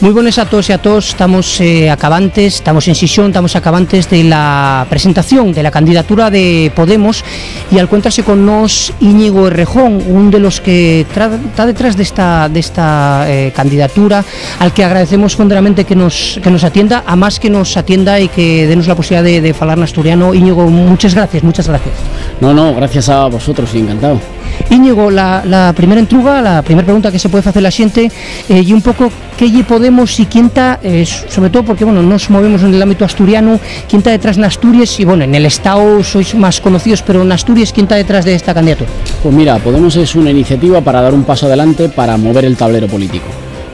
Muy buenas a todos y a todos, estamos estamos en sesión, estamos acabantes de la presentación de la candidatura de Podemos y al cuentarse con nos Íñigo Errejón, uno de los que está detrás de esta candidatura, al que agradecemos fonderamente que nos atienda, a más que nos atienda y que denos la posibilidad de falar en asturiano. Íñigo, muchas gracias. No, gracias a vosotros y encantado. Íñigo, la primera entruga, la primera pregunta que se puede hacer la xente y un poco que lle Podemos y quién está, sobre todo porque bueno, nos movemos en el ámbito asturiano, quién está detrás en Asturias y bueno, en el Estado sois más conocidos, pero en Asturias, ¿quién está detrás de esta candidatura? Pues mira, Podemos es una iniciativa para dar un paso adelante para mover el tablero político.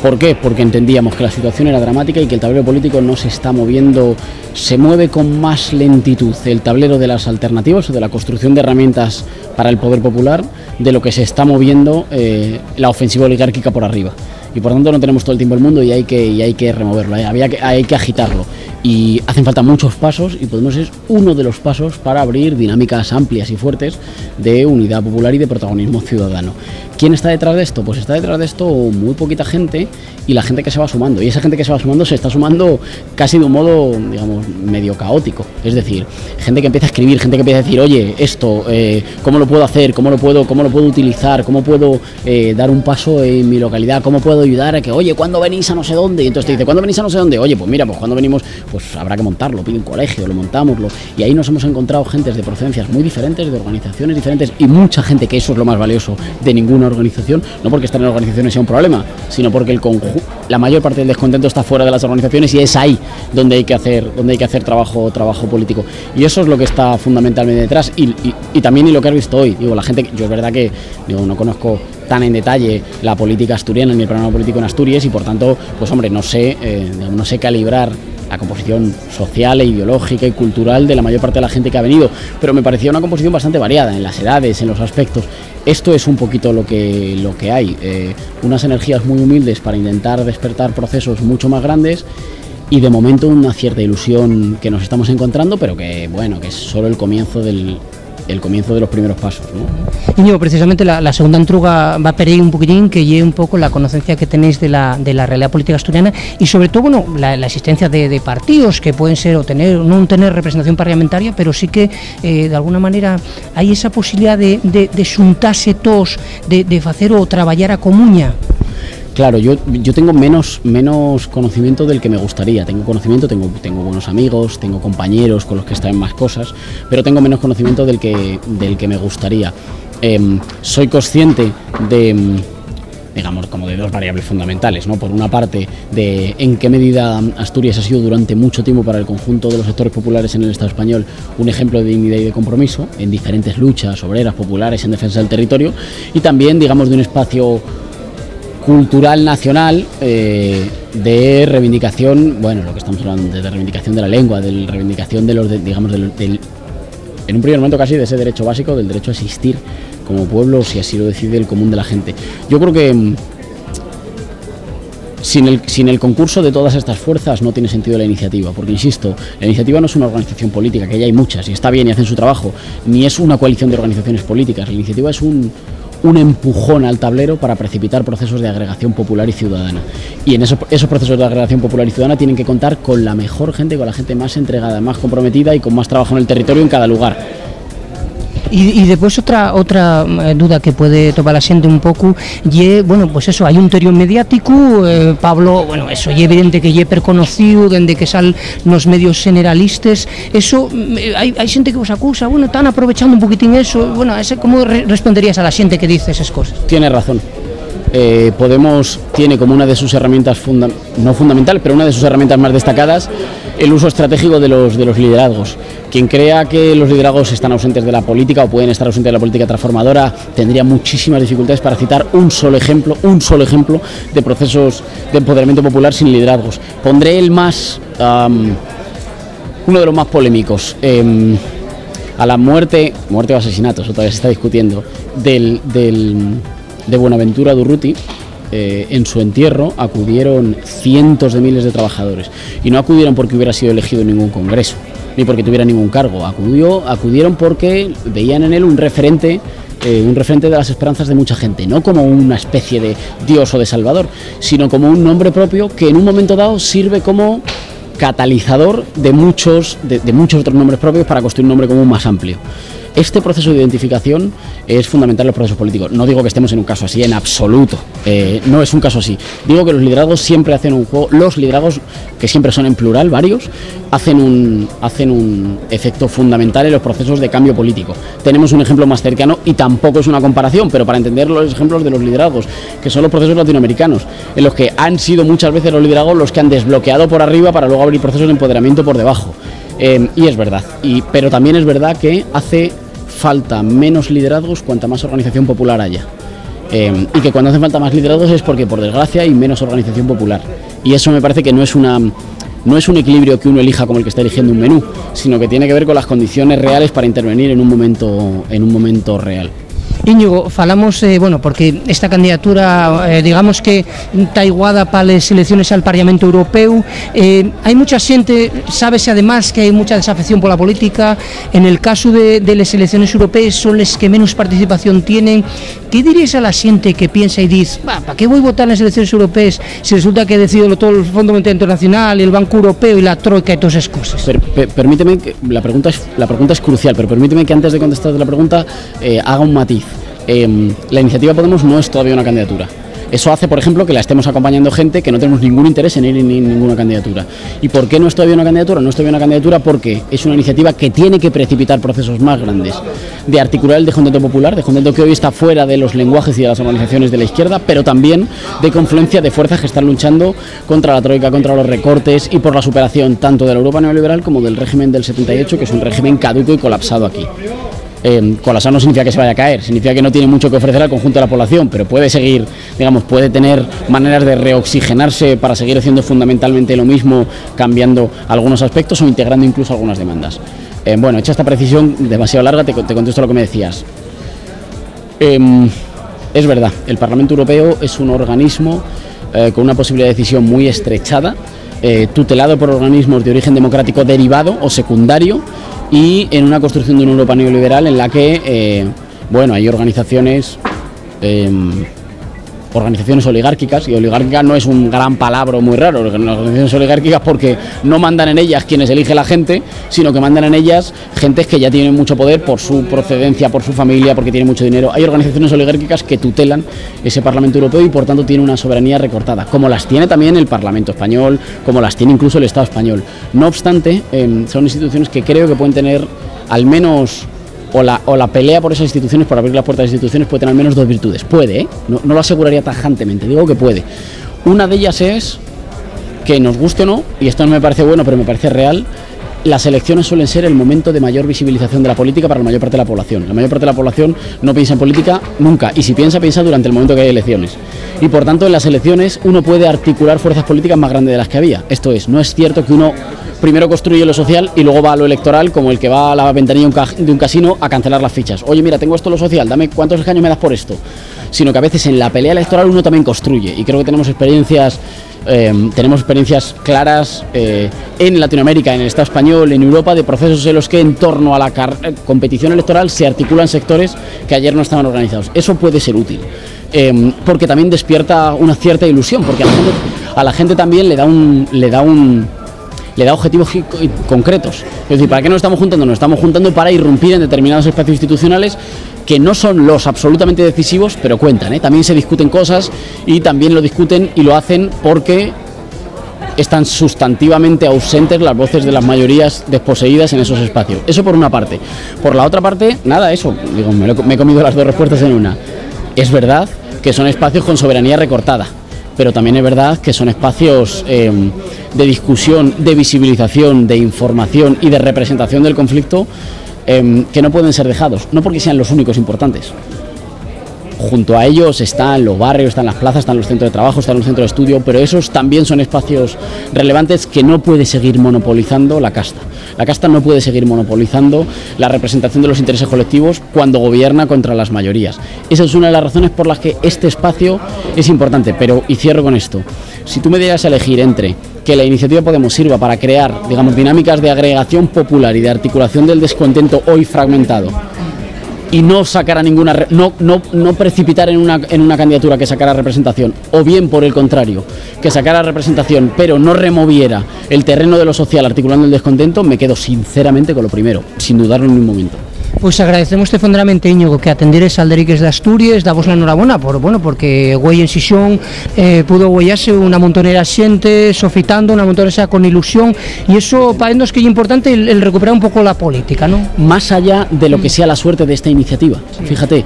¿Por qué? Porque entendíamos que la situación era dramática y que el tablero político no se está moviendo, se mueve con más lentitud el tablero de las alternativas o de la construcción de herramientas para el poder popular de lo que se está moviendo la ofensiva oligárquica por arriba. Y por tanto no tenemos todo el tiempo del mundo y hay que removerlo, hay que agitarlo. Y hacen falta muchos pasos y Podemos es uno de los pasos para abrir dinámicas amplias y fuertes de unidad popular y de protagonismo ciudadano. ¿Quién está detrás de esto? Pues está detrás de esto muy poquita gente y la gente que se va sumando. Y esa gente que se va sumando se está sumando casi de un modo, digamos, medio caótico. Es decir, gente que empieza a escribir, gente que empieza a decir, oye, esto, ¿cómo lo puedo hacer? ¿Cómo lo puedo utilizar? ¿Cómo puedo dar un paso en mi localidad? ¿Cómo puedo ayudar a que, oye, ¿cuándo venís a no sé dónde? Y entonces te dice, ¿cuándo venís a no sé dónde? Oye, pues mira, pues cuando venimos, pues habrá que montarlo, pide un colegio, lo montamos. Y ahí nos hemos encontrado gentes de procedencias muy diferentes, de organizaciones diferentes y mucha gente, que eso es lo más valioso de ninguna organización, no porque estar en organizaciones sea un problema, sino porque la mayor parte del descontento está fuera de las organizaciones y es ahí donde hay que hacer trabajo político. Y eso es lo que está fundamentalmente detrás y también lo que has visto hoy. Digo, la gente, yo es verdad que no conozco tan en detalle la política asturiana ni el programa político en Asturias y por tanto, pues hombre, no sé calibrar la composición social e ideológica y cultural de la mayor parte de la gente que ha venido, pero me parecía una composición bastante variada en las edades, en los aspectos. Esto es un poquito lo que hay, unas energías muy humildes para intentar despertar procesos mucho más grandes y de momento una cierta ilusión que nos estamos encontrando, pero que bueno, que es solo el comienzo de los primeros pasos, ¿no? Íñigo, precisamente la segunda entruga va a pedir un poquitín que lleve un poco la conocencia que tenéis de la realidad política asturiana y sobre todo, bueno, la existencia de partidos que pueden ser o no tener representación parlamentaria, pero sí que de alguna manera hay esa posibilidad de xuntarse todos, de hacer o traballar a comuña. Claro, yo tengo menos conocimiento del que me gustaría. Tengo conocimiento, tengo buenos amigos, tengo compañeros con los que están en más cosas, pero tengo menos conocimiento del que me gustaría. Soy consciente de, digamos, como de dos variables fundamentales, ¿no? Por una parte, de en qué medida Asturias ha sido durante mucho tiempo para el conjunto de los sectores populares en el Estado español un ejemplo de dignidad y de compromiso en diferentes luchas obreras populares en defensa del territorio y también, digamos, de un espacio cultural nacional de reivindicación, bueno, lo que estamos hablando de reivindicación de la lengua, de reivindicación de los, en un primer momento casi de ese derecho básico, del derecho a existir como pueblo, si así lo decide el común de la gente. Yo creo que sin el concurso de todas estas fuerzas no tiene sentido la iniciativa, porque insisto, la iniciativa no es una organización política, que ya hay muchas y está bien y hacen su trabajo, ni es una coalición de organizaciones políticas. La iniciativa es un empujón al tablero para precipitar procesos de agregación popular y ciudadana. Y en esos procesos de agregación popular y ciudadana tienen que contar con la mejor gente, con la gente más entregada, más comprometida y con más trabajo en el territorio en cada lugar. Y después otra duda que puede tomar la xente un poco, bueno, pues eso, hay un teoría mediático, Pablo, bueno, eso, y evidente que es perconocido, dende que salen los medios generalistas, eso, hay xente que os acusa, bueno, están aprovechando un poquitín eso, bueno, ¿cómo responderías a la xente que dice esas cosas? Tiene razón. Podemos tiene como una de sus herramientas, no fundamental, pero una de sus herramientas más destacadas, el uso estratégico de los liderazgos. Quien crea que los liderazgos están ausentes de la política o pueden estar ausentes de la política transformadora tendría muchísimas dificultades para citar un solo ejemplo de procesos de empoderamiento popular sin liderazgos. Pondré uno de los más polémicos. A la muerte o asesinato, eso todavía se está discutiendo, de Buenaventura Durruti, en su entierro acudieron cientos de miles de trabajadores y no acudieron porque hubiera sido elegido en ningún congreso ni porque tuviera ningún cargo, acudieron porque veían en él un referente un referente de las esperanzas de mucha gente, no como una especie de Dios o de Salvador, sino como un nombre propio que en un momento dado sirve como catalizador de muchos otros nombres propios para construir un nombre común más amplio. Este proceso de identificación es fundamental en los procesos políticos. No digo que estemos en un caso así, en absoluto. No es un caso así. Digo que los liderazgos siempre hacen un juego. Los liderazgos, que siempre son en plural, varios, hacen un efecto fundamental en los procesos de cambio político. Tenemos un ejemplo más cercano y tampoco es una comparación, pero para entender los ejemplos de los liderazgos, que son los procesos latinoamericanos, en los que han sido muchas veces los liderazgos los que han desbloqueado por arriba para luego abrir procesos de empoderamiento por debajo. Y es verdad. Pero también es verdad que hace falta menos liderazgos cuanta más organización popular haya, y que cuando hace falta más liderazgos es porque por desgracia hay menos organización popular, y eso me parece que no es un equilibrio que uno elija como el que está eligiendo un menú, sino que tiene que ver con las condiciones reales para intervenir en un momento real. Íñigo, falamos, porque esta candidatura, digamos que está iguada para las elecciones al Parlamento Europeo. Hay mucha xente, sábese además que hay mucha desafección por la política. En el caso de las elecciones europeas son las que menos participación tienen. ¿Qué dirías a la xente que piensa y dice, ¿para qué voy a votar en las elecciones europeas si resulta que he decidido todo el Fondo Monetario Internacional, el Banco Europeo y la Troika y todas esas cosas? Permíteme, que la pregunta es crucial, pero permíteme que antes de contestar la pregunta haga un matiz. La iniciativa Podemos no es todavía una candidatura. Eso hace, por ejemplo, que la estemos acompañando gente que no tenemos ningún interés en ir en ninguna candidatura. ¿Y por qué no es todavía una candidatura? No es todavía una candidatura porque es una iniciativa que tiene que precipitar procesos más grandes de articular el descontento popular, descontento que hoy está fuera de los lenguajes y de las organizaciones de la izquierda, pero también de confluencia de fuerzas que están luchando contra la troika, contra los recortes y por la superación tanto de la Europa neoliberal como del régimen del 78, que es un régimen caduco y colapsado aquí. Colapsar no significa que se vaya a caer, significa que no tiene mucho que ofrecer al conjunto de la población, pero puede seguir, puede tener maneras de reoxigenarse para seguir haciendo fundamentalmente lo mismo, cambiando algunos aspectos o integrando incluso algunas demandas. Hecha esta precisión demasiado larga, te contesto lo que me decías. Es verdad, el Parlamento Europeo es un organismo con una posibilidad de decisión muy estrechada, tutelado por organismos de origen democrático derivado o secundario, y en una construcción de una Europa neoliberal en la que hay organizaciones oligárquicas, y oligárquica no es un gran palabra muy raro, organizaciones oligárquicas porque no mandan en ellas quienes elige la gente, sino que mandan en ellas gentes que ya tienen mucho poder por su procedencia, por su familia, porque tienen mucho dinero. Hay organizaciones oligárquicas que tutelan ese Parlamento Europeo y por tanto tiene una soberanía recortada, como las tiene también el Parlamento español, como las tiene incluso el Estado español. No obstante, son instituciones que creo que pueden tener al menos... O la pelea por esas instituciones, por abrir las puertas de instituciones, puede tener al menos dos virtudes. Puede, no lo aseguraría tajantemente, digo que puede. Una de ellas es que, nos guste o no, y esto no me parece bueno, pero me parece real, las elecciones suelen ser el momento de mayor visibilización de la política para la mayor parte de la población. La mayor parte de la población no piensa en política nunca, y si piensa durante el momento que hay elecciones. Y por tanto, en las elecciones uno puede articular fuerzas políticas más grandes de las que había. Esto es, no es cierto que uno primero construye lo social y luego va a lo electoral, como el que va a la ventanilla de un casino a cancelar las fichas. Oye, mira, tengo esto lo social, dame cuántos escaños me das por esto. Sino que a veces en la pelea electoral uno también construye, y creo que tenemos experiencias claras en Latinoamérica, en el Estado español, en Europa, de procesos en los que en torno a la competición electoral se articulan sectores que ayer no estaban organizados. Eso puede ser útil, porque también despierta una cierta ilusión, porque a la gente también le da objetivos concretos. Es decir, ¿para qué nos estamos juntando? Nos estamos juntando para irrumpir en determinados espacios institucionales que no son los absolutamente decisivos, pero cuentan, También se discuten cosas, y también lo discuten y lo hacen porque están sustantivamente ausentes las voces de las mayorías desposeídas en esos espacios. Eso por una parte. Por la otra parte, me he comido las dos respuestas en una. Es verdad que son espacios con soberanía recortada, pero también es verdad que son espacios de discusión, de visibilización, de información y de representación del conflicto que no pueden ser dejados, no porque sean los únicos importantes. Junto a ellos están los barrios, están las plazas, están los centros de trabajo, están los centros de estudio, pero esos también son espacios relevantes que no puede seguir monopolizando la casta. La casta no puede seguir monopolizando la representación de los intereses colectivos cuando gobierna contra las mayorías. Esa es una de las razones por las que este espacio es importante. Y cierro con esto. Si tú me dieras a elegir entre que la iniciativa Podemos sirva para crear, dinámicas de agregación popular y de articulación del descontento hoy fragmentado, y no sacara no precipitar en una candidatura que sacara representación, o bien por el contrario, que sacara representación pero no removiera el terreno de lo social articulando el descontento, me quedo sinceramente con lo primero, sin dudarlo en un momento. Pues agradecemos profundamente, Íñigo, que atendieres al Deriques de Asturias, damos la enhorabuena porque güey en sesión pudo güeyarse una montonera xente, sofitando, una montonera con ilusión, y eso para nosotros que es importante el recuperar un poco la política, ¿no? Más allá de lo que sea la suerte de esta iniciativa, sí. Fíjate,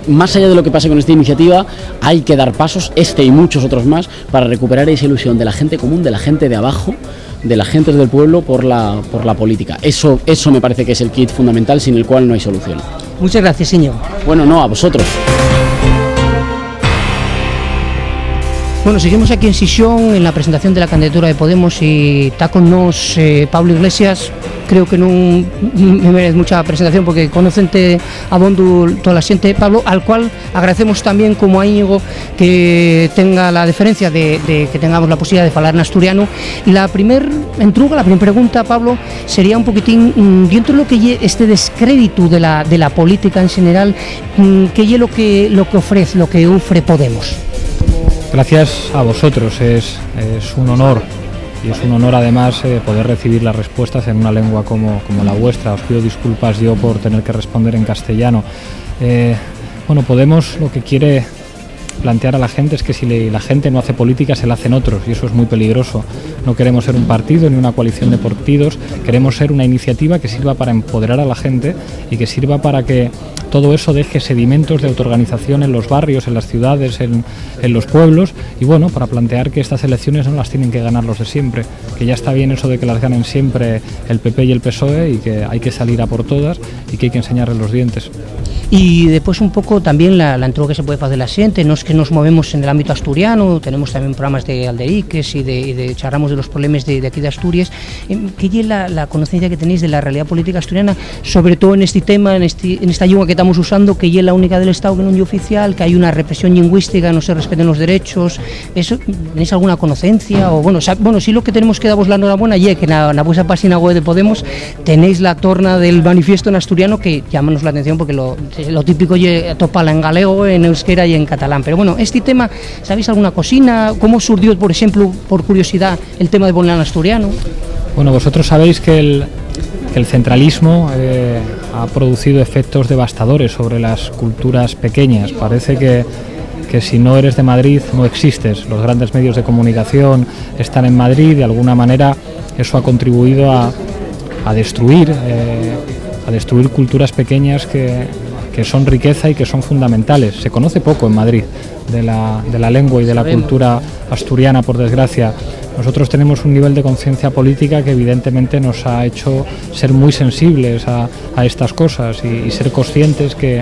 más allá de lo que pase con esta iniciativa, hay que dar pasos, este y muchos otros más, para recuperar esa ilusión de la gente común, de la gente de abajo, de las gentes del pueblo por la política. Eso me parece que es el kit fundamental, sin el cual no hay solución. Muchas gracias, Íñigo. Bueno, no, a vosotros. Bueno, seguimos aquí en sesión en la presentación de la candidatura de Podemos y está con nos Pablo Iglesias. Creo que no me merece mucha presentación porque conocente a bondo toda la gente, Pablo, al cual agradecemos también como a Íñigo que tenga la deferencia de que tengamos la posibilidad de hablar en asturiano. Y la primera pregunta, Pablo, sería un poquitín dentro de lo que este descrédito de la política en general, ¿qué es lo que ofrece, lo que ofrece Podemos? Gracias a vosotros, es un honor, y es un honor además poder recibir las respuestas en una lengua como la vuestra. Os pido disculpas yo por tener que responder en castellano. Bueno, Podemos lo que quiere plantear a la gente es que si la gente no hace política, se la hacen otros, y eso es muy peligroso. No queremos ser un partido ni una coalición de partidos, queremos ser una iniciativa que sirva para empoderar a la gente y que sirva para que todo eso deje sedimentos de autoorganización en los barrios, en las ciudades, en los pueblos, y bueno, para plantear que estas elecciones no las tienen que ganar los de siempre, que ya está bien eso de que las ganen siempre el PP y el PSOE, y que hay que salir a por todas y que hay que enseñarles los dientes. Y después un poco también la entrega que se puede hacer de la gente, no es que nos movemos en el ámbito asturiano, tenemos también programas de Alderiques y de charramos de los problemas de aquí de Asturias. ¿Qué es la conocencia que tenéis de la realidad política asturiana, sobre todo en este tema, en esta lengua que estamos usando, que es la única del Estado que no es oficial, que hay una represión lingüística, no se respeten los derechos? ¿Eso tenéis alguna conocencia? O bueno, sí, lo que tenemos que daros la enhorabuena y que en la vuestra página web de Podemos tenéis la torna del manifiesto en asturiano, que llámanos la atención porque lo típico es toparla en galego, en euskera y en catalán. Pero bueno, este tema, ¿sabéis alguna cosina? ¿Cómo surgió, por ejemplo, por curiosidad, el tema de ponerla en asturiano? Bueno, vosotros sabéis que el centralismo ha producido efectos devastadores sobre las culturas pequeñas. Parece que si no eres de Madrid no existes. Los grandes medios de comunicación están en Madrid, de alguna manera eso ha contribuido a destruir culturas pequeñas que son riqueza y que son fundamentales. Se conoce poco en Madrid de la lengua y de la cultura asturiana, por desgracia. Nosotros tenemos un nivel de conciencia política que evidentemente nos ha hecho ser muy sensibles a estas cosas y ser conscientes que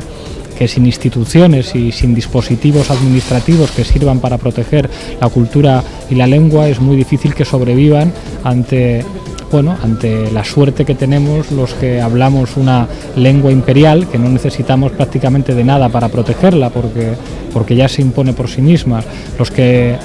sin instituciones y sin dispositivos administrativos que sirvan para proteger la cultura y la lengua es muy difícil que sobrevivan ante la suerte que tenemos los que hablamos una lengua imperial, que no necesitamos prácticamente de nada para protegerla porque ya se impone por sí misma. Los que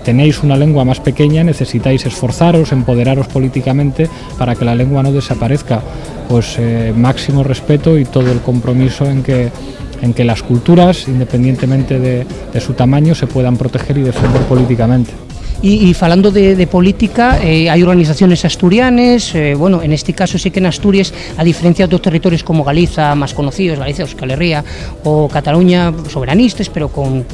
tenéis una lengua más pequeña necesitáis esforzaros, empoderaros políticamente para que la lengua no desaparezca. Pues máximo respeto y todo el compromiso en que las culturas, independientemente de su tamaño, se puedan proteger y defender políticamente. Y hablando de política, hay organizaciones asturianas, bueno, en este caso sí que en Asturias, a diferencia de otros territorios como Galiza, más conocidos, Galicia, Euskal Herria o Cataluña, soberanistas, pero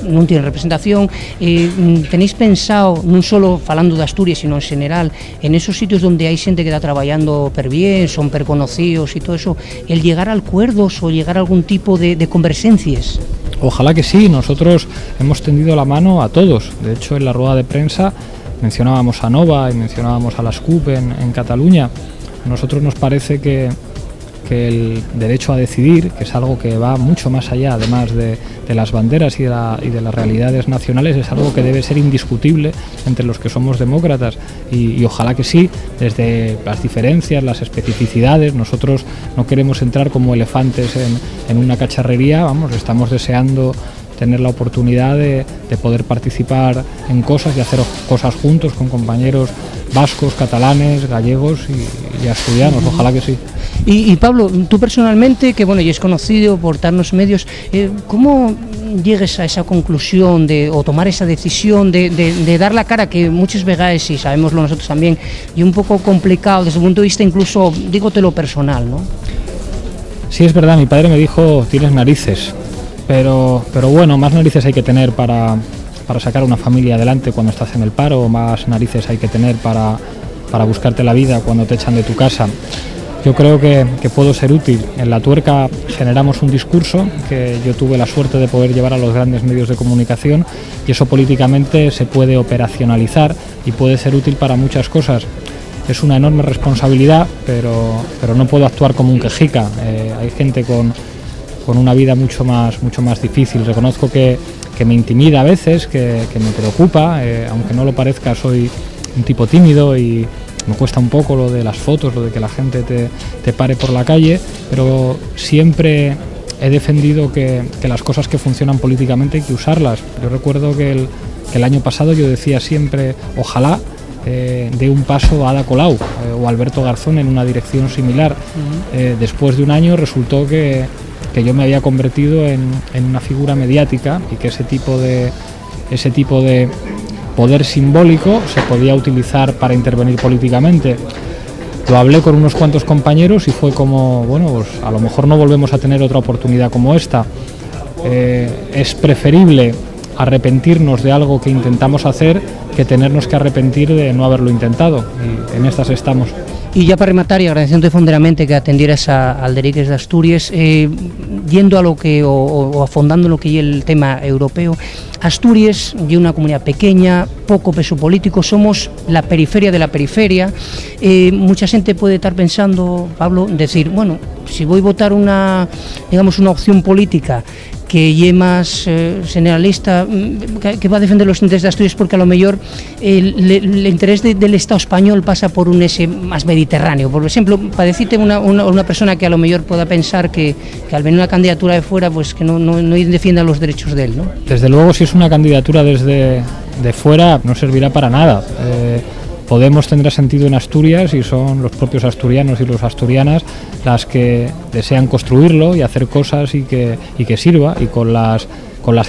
no tienen representación. ¿Tenéis pensado, no solo hablando de Asturias, sino en general, en esos sitios donde hay gente que está trabajando per bien, son per conocidos y todo eso, el llegar a acuerdos o llegar a algún tipo de convergencias? Ojalá que sí, nosotros hemos tendido la mano a todos. De hecho, en la rueda de prensa mencionábamos a Nova y mencionábamos a las CUP en Cataluña. A nosotros nos parece que el derecho a decidir, que es algo que va mucho más allá, además de las banderas y de las realidades nacionales, es algo que debe ser indiscutible entre los que somos demócratas y ojalá que sí, desde las diferencias, las especificidades. Nosotros no queremos entrar como elefantes en una cacharrería, vamos, estamos deseando tener la oportunidad de poder participar en cosas y hacer cosas juntos con compañeros vascos, catalanes, gallegos y asturianos, ojalá que sí. Y Pablo, tú personalmente, que bueno, y es conocido por darnos medios, ¿cómo llegues a esa conclusión o tomar esa decisión de dar la cara, que muchos vegáis, y sabemoslo nosotros también, y un poco complicado desde el punto de vista incluso, dígotelo personal, ¿no? Sí, es verdad, mi padre me dijo, tienes narices, pero bueno, más narices hay que tener para sacar una familia adelante cuando estás en el paro, más narices hay que tener para buscarte la vida cuando te echan de tu casa. Yo creo que puedo ser útil. En La Tuerca generamos un discurso que yo tuve la suerte de poder llevar a los grandes medios de comunicación, y eso políticamente se puede operacionalizar y puede ser útil para muchas cosas. Es una enorme responsabilidad, pero no puedo actuar como un quejica. Hay gente con una vida mucho más difícil. Reconozco que me intimida a veces, que me preocupa, aunque no lo parezca, soy un tipo tímido y me cuesta un poco lo de las fotos, lo de que la gente te pare por la calle, pero siempre he defendido que las cosas que funcionan políticamente hay que usarlas. Yo recuerdo que el año pasado yo decía siempre, ojalá de un paso Ada Colau o Alberto Garzón en una dirección similar. Después de un año resultó que yo me había convertido en una figura mediática, y que ese tipo de poder simbólico se podía utilizar para intervenir políticamente. Lo hablé con unos cuantos compañeros y fue como, bueno, pues a lo mejor no volvemos a tener otra oportunidad como esta. Es preferible arrepentirnos de algo que intentamos hacer que tenernos que arrepentir de no haberlo intentado, y en estas estamos. Y ya para rematar, y agradeciéndote fonderamente que atendieras a Alderiques de Asturias, yendo a lo que, o afondando en lo que es el tema europeo, Asturias es una comunidad pequeña, poco peso político, somos la periferia de la periferia. Mucha gente puede estar pensando, Pablo, decir, bueno, si voy a votar una opción política que lle más generalista, que va a defender los intereses de Asturias, porque a lo mejor el interés del Estado español pasa por un ese más mediterráneo. Por ejemplo, para decirte una persona que a lo mejor pueda pensar que al venir una candidatura de fuera, pues que no defienda los derechos de él, ¿no? Desde luego, si es una candidatura desde de fuera, no servirá para nada. Podemos tendrá sentido en Asturias, y son los propios asturianos y las asturianas las que desean construirlo y hacer cosas y que sirva, y con las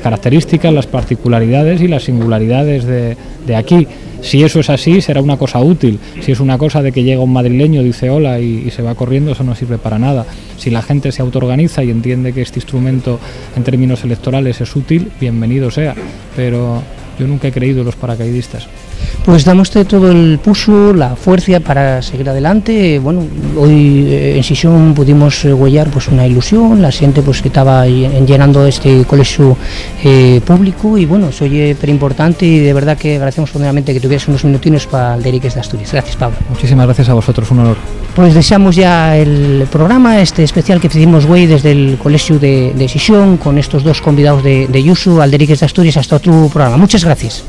características, las particularidades y las singularidades de aquí. Si eso es así, será una cosa útil. Si es una cosa de que llega un madrileño, dice hola y se va corriendo, eso no sirve para nada. Si la gente se autoorganiza y entiende que este instrumento en términos electorales es útil, bienvenido sea, pero yo nunca he creído en los paracaidistas. Pues damos todo el pulso, la fuerza para seguir adelante. Bueno, hoy en Sisión pudimos huellar pues una ilusión, la gente pues que estaba llenando este colegio público, y bueno, eso es muy importante, y de verdad que agradecemos profundamente que tuvieras unos minutinos para Alderiques de Asturias. Gracias, Pablo. Muchísimas gracias a vosotros, un honor. Pues deseamos ya el programa, este especial que hicimos hoy desde el colegio de Sisión, con estos dos convidados de Yusu, Alderiques de Asturias, hasta otro programa. Muchas gracias.